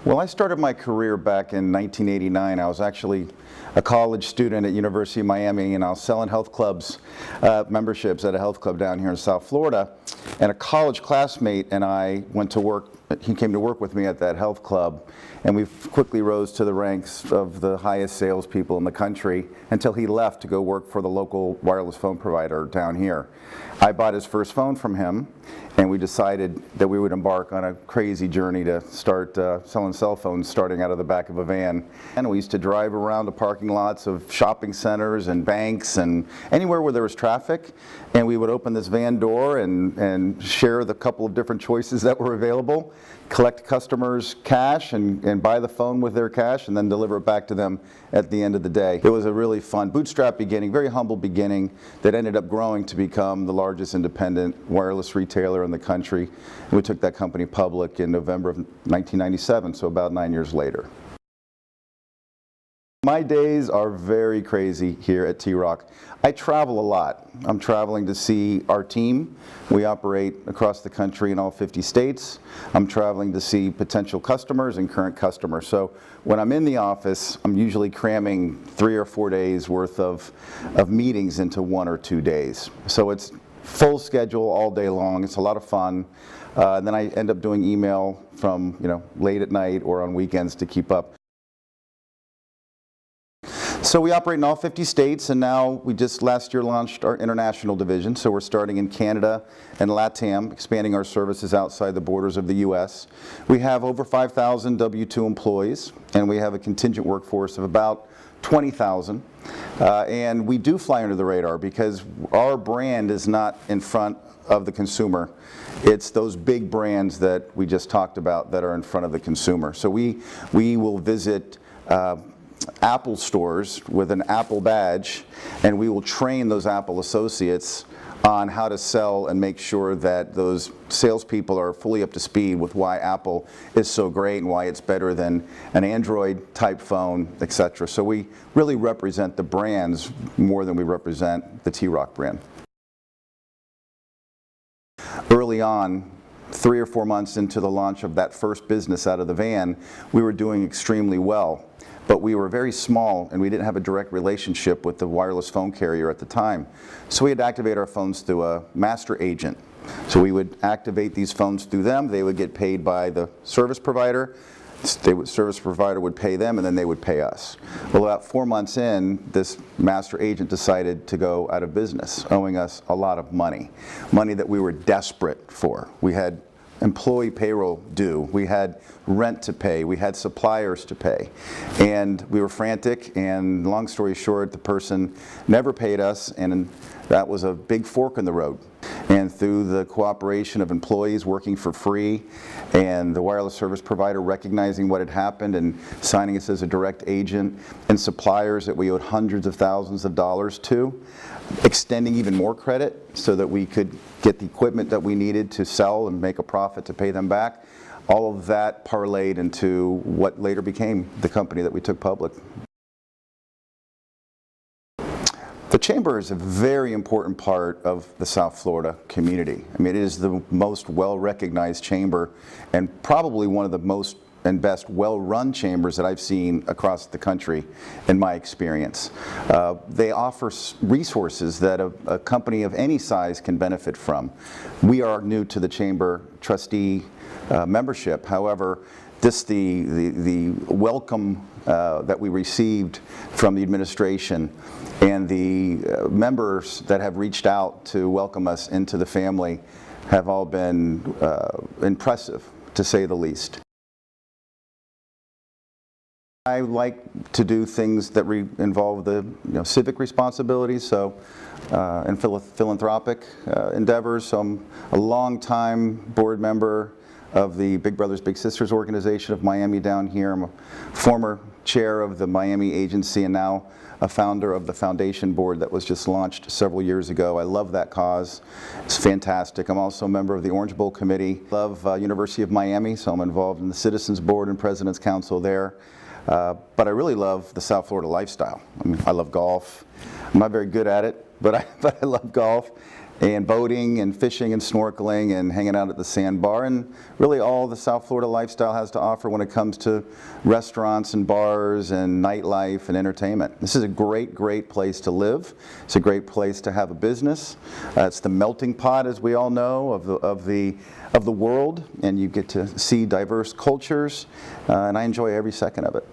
Well, I started my career back in 1989. I was actually a college student at University of Miami, and I was selling health clubs, memberships at a health club down here in South Florida. And a college classmate and I went to work, he came to work with me at that health club, and we quickly rose to the ranks of the highest salespeople in the country until he left to go work for the local wireless phone provider down here. I bought his first phone from him, and we decided that we would embark on a crazy journey to start selling cell phones starting out of the back of a van. And we used to drive around the parking lots of shopping centers and banks and anywhere where there was traffic, and we would open this van door and share the couple of different choices that were available, collect customers' cash and buy the phone with their cash, and then deliver it back to them at the end of the day. It was a really fun bootstrap beginning, very humble beginning that ended up growing to become the largest independent wireless retailer in the country. We took that company public in November of 1997, so about 9 years later. My days are very crazy here at T-ROC. I travel a lot. I'm traveling to see our team. We operate across the country in all 50 states. I'm traveling to see potential customers and current customers. So when I'm in the office, I'm usually cramming 3 or 4 days worth of meetings into 1 or 2 days. So it's full schedule all day long. It's a lot of fun. Then I end up doing email from late at night or on weekends to keep up. So we operate in all 50 states, and now we just last year launched our international division. So we're starting in Canada and LATAM, expanding our services outside the borders of the U.S. We have over 5,000 W-2 employees, and we have a contingent workforce of about 20,000. And we do fly under the radar because our brand is not in front of the consumer. It's those big brands that we just talked about that are in front of the consumer. So we will visit Apple stores with an Apple badge, and we will train those Apple associates on how to sell and make sure that those salespeople are fully up to speed with why Apple is so great and why it's better than an Android type phone, etc. So we really represent the brands more than we represent the T-ROC brand. Early on, 3 or 4 months into the launch of that first business out of the van, we were doing extremely well. But we were very small, and we didn't have a direct relationship with the wireless phone carrier at the time. So we had to activate our phones through a master agent. So we would activate these phones through them. They would get paid by the service provider. Service provider would pay them, and then they would pay us. Well, about 4 months in, this master agent decided to go out of business, owing us a lot of money that we were desperate for. We had employee payroll due, we had rent to pay, we had suppliers to pay, and we were frantic, and long story short, the person never paid us, and that was a big fork in the road. And through the cooperation of employees working for free and the wireless service provider recognizing what had happened and signing us as a direct agent, and suppliers that we owed hundreds of thousands of dollars to, extending even more credit so that we could get the equipment that we needed to sell and make a profit to pay them back, all of that parlayed into what later became the company that we took public. The Chamber is a very important part of the South Florida community. I mean, it is the most well-recognized chamber and probably one of the most and best well-run chambers that I've seen across the country in my experience. They offer resources that a company of any size can benefit from. We are new to the chamber trustee membership. However, the welcome that we received from the administration and the members that have reached out to welcome us into the family have all been impressive, to say the least. I like to do things that involve the civic responsibilities, so and philanthropic endeavors. So I'm a long-time board member of the Big Brothers Big Sisters organization of Miami down here. I'm a former chair of the Miami agency and now a founder of the foundation board that was just launched several years ago. I love that cause. It's fantastic. I'm also a member of the Orange Bowl Committee. Love University of Miami, so I'm involved in the Citizens Board and President's Council there. But I really love the South Florida lifestyle. I mean, I love golf. I'm not very good at it, but I love golf. and boating and fishing and snorkeling and hanging out at the sandbar, and really all the South Florida lifestyle has to offer when it comes to restaurants and bars and nightlife and entertainment. This is a great, great place to live. It's a great place to have a business. It's the melting pot, as we all know, of the world, and you get to see diverse cultures, and I enjoy every second of it.